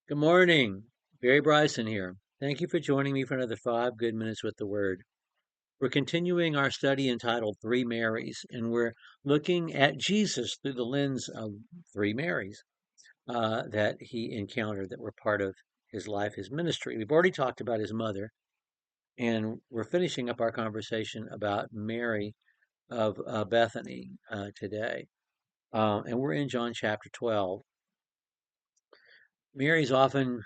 Good morning. Barry Bryson here. Thank you for joining me for another 5 good minutes with the Word. We're continuing our study entitled Three Marys, and we're looking at Jesus through the lens of three Marys that he encountered that were part of his life, his ministry. We've already talked about his mother, and we're finishing up our conversation about Mary of Bethany today. And we're in John chapter 12. Mary's often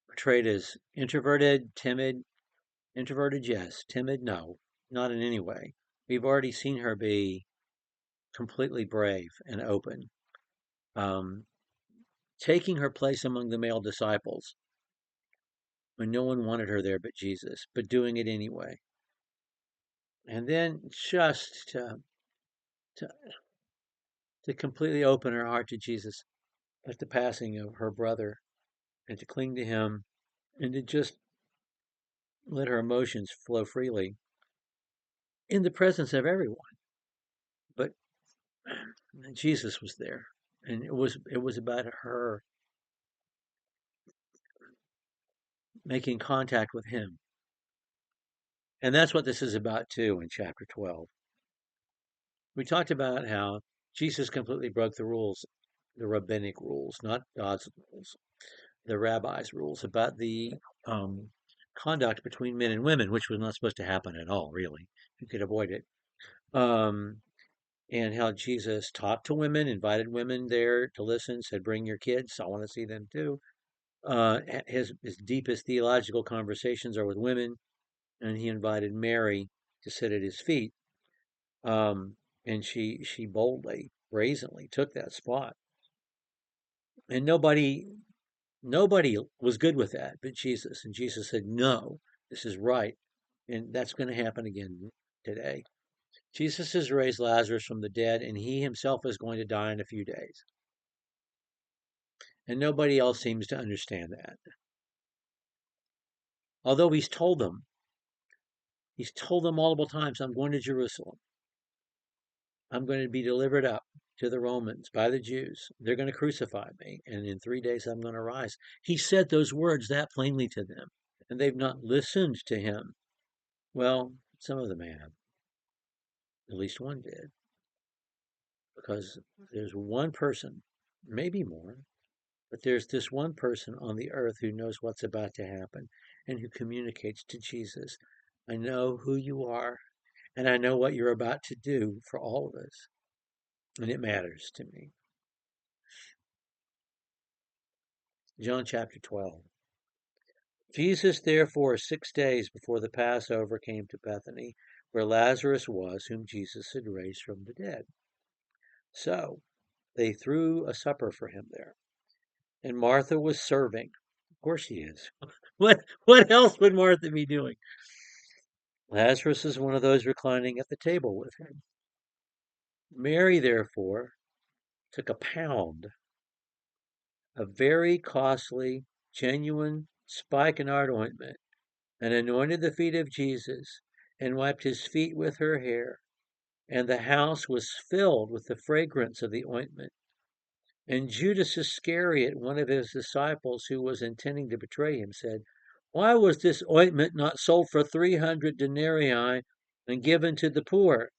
portrayed as introverted, timid. Introverted, yes. Timid, no. Not in any way. We've already seen her be completely brave and open, um, taking her place among the male disciples when no one wanted her there but Jesus, but doing it anyway. And then just to, to completely open her heart to Jesus at the passing of her brother and to cling to him and to just let her emotions flow freely in the presence of everyone. But Jesus was there, and it was about her making contact with him. And that's what this is about too in chapter 12. We talked about how Jesus completely broke the rules, the rabbinic rules, not God's rules, the rabbi's rules about the um, conduct between men and women, which was not supposed to happen at all, really. You could avoid it. Um, and how Jesus talked to women, invited women there to listen, said, "Bring your kids. I want to see them too." His deepest theological conversations are with women, and he invited Mary to sit at his feet. Um, and she boldly, brazenly took that spot. And nobody was good with that but Jesus. And Jesus said, "No, this is right." And that's going to happen again today. Jesus has raised Lazarus from the dead, and he himself is going to die in a few days. And nobody else seems to understand that. Although he's told them multiple times, "I'm going to Jerusalem. I'm going to be delivered up to the Romans by the Jews. They're going to crucify me, and in 3 days I'm going to rise." He said those words that plainly to them, and they've not listened to him. Well, some of them have. At least one did, because there's one person, maybe more, but there's this one person on the earth who knows what's about to happen and who communicates to Jesus, "I know who you are, and I know what you're about to do for all of us, and it matters to me." John chapter 12. Jesus, therefore, 6 days before the Passover, came to Bethany, where Lazarus was, whom Jesus had raised from the dead. So they threw a supper for him there, and Martha was serving. Of course she is. What else would Martha be doing? Lazarus is one of those reclining at the table with him. Mary, therefore, took a pound of very costly, genuine spikenard ointment and anointed the feet of Jesus and wiped his feet with her hair. And the house was filled with the fragrance of the ointment. And Judas Iscariot, one of his disciples who was intending to betray him, said, "Why was this ointment not sold for 300 denarii and given to the poor?"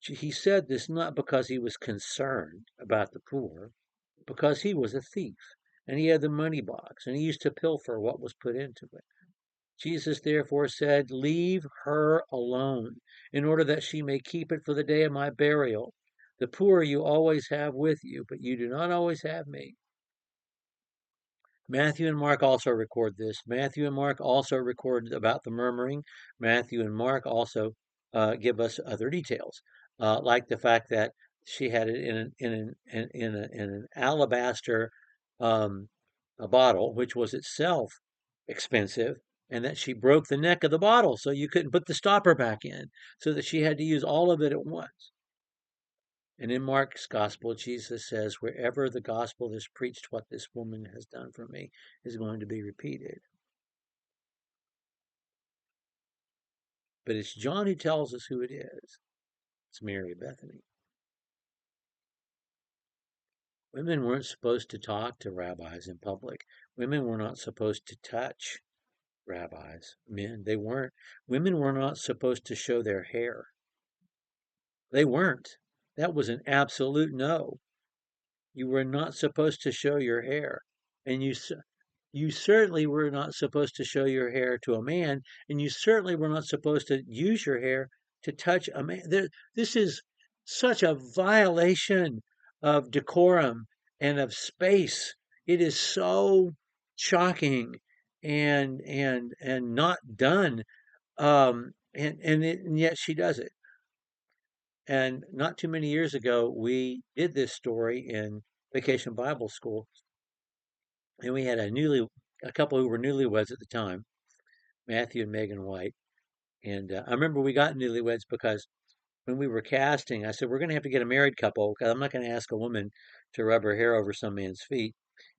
He said this not because he was concerned about the poor, but because he was a thief, and he had the money box, and he used to pilfer what was put into it. Jesus therefore said, "Leave her alone, in order that she may keep it for the day of my burial. The poor you always have with you, but you do not always have me." Matthew and Mark also record this. Matthew and Mark also record about the murmuring. Matthew and Mark also give us other details, like the fact that she had it in an alabaster a bottle, which was itself expensive, and that she broke the neck of the bottle so you couldn't put the stopper back in, so that she had to use all of it at once. And in Mark's gospel, Jesus says, "Wherever the gospel is preached, what this woman has done for me is going to be repeated." But it's John who tells us who it is. It's Mary of Bethany. Women weren't supposed to talk to rabbis in public. Women were not supposed to touch rabbis. Men, they weren't. Women were not supposed to show their hair. They weren't. That was an absolute no. You were not supposed to show your hair. And you certainly were not supposed to show your hair to a man, and you certainly were not supposed to use your hair to touch a man. This is such a violation of decorum and of space. It is so shocking and not done. And yet she does it. And not too many years ago, we did this story in Vacation Bible School, and we had a couple who were newlyweds at the time, Matthew and Megan White. And I remember we got newlyweds because when we were casting, I said, we're going to have to get a married couple because I'm not going to ask a woman to rub her hair over some man's feet.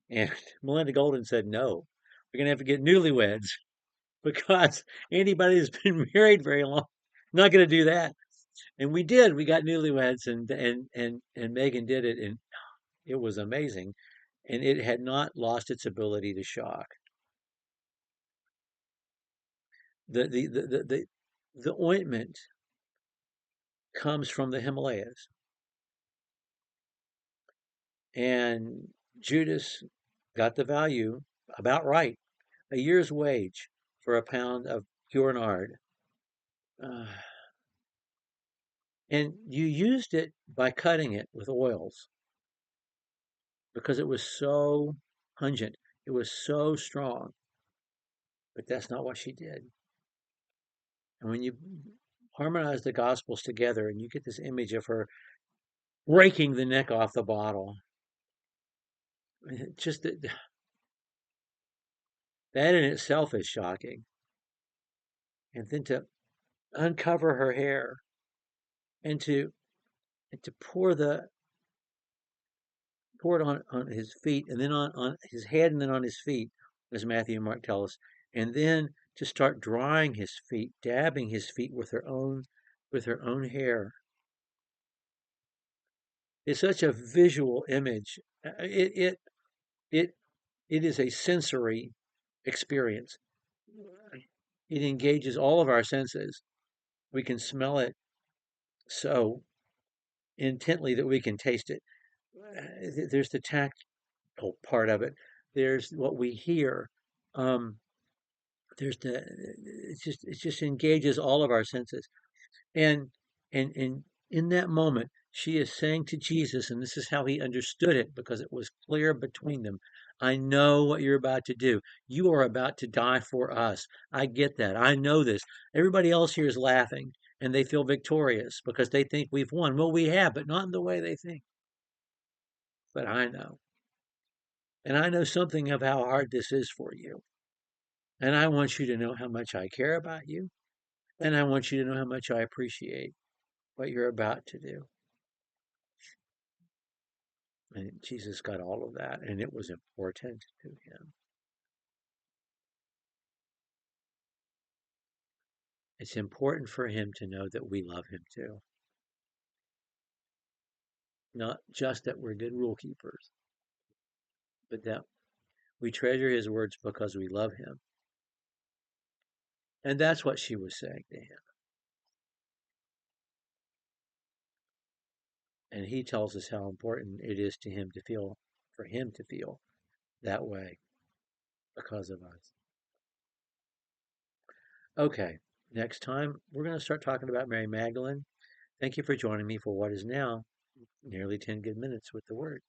And Melinda Golden said, no, we're going to have to get newlyweds because anybody who's been married very long, not going to do that. And we did. We got newlyweds, and Megan did it, and it was amazing. And it had not lost its ability to shock. The ointment comes from the Himalayas, and Judas got the value about right, a year's wage for a pound of pure nard. Uh, and you used it by cutting it with oils because it was so pungent, it was so strong. But that's not what she did. And when you harmonize the gospels together and you get this image of her breaking the neck off the bottle, just that in itself is shocking. And then to uncover her hair and to pour it on his feet and then on his head and then on his feet, as Matthew and Mark tell us, and then to start drying his feet, dabbing his feet with her own hair. It's such a visual image. It it is a sensory experience. It engages all of our senses. We can smell it so intently that we can taste it. There's the tactile part of it. There's what we hear. Um, there's the it just engages all of our senses. And and in that moment, she is saying to Jesus, and this is how he understood it because it was clear between them. I know what you're about to do. You are about to die for us. I get that. I know this. Everybody else here is laughing and they feel victorious because they think we've won. Well, we have, but not in the way they think. But I know. And I know something of how hard this is for you. And I want you to know how much I care about you. And I want you to know how much I appreciate what you're about to do. And Jesus got all of that, and it was important to him. It's important for him to know that we love him too. Not just that we're good rule keepers, but that we treasure his words because we love him. And that's what she was saying to him. And he tells us how important it is to him to feel, for him to feel that way because of us. Okay, next time we're going to start talking about Mary Magdalene. Thank you for joining me for what is now nearly 10 good minutes with the Word.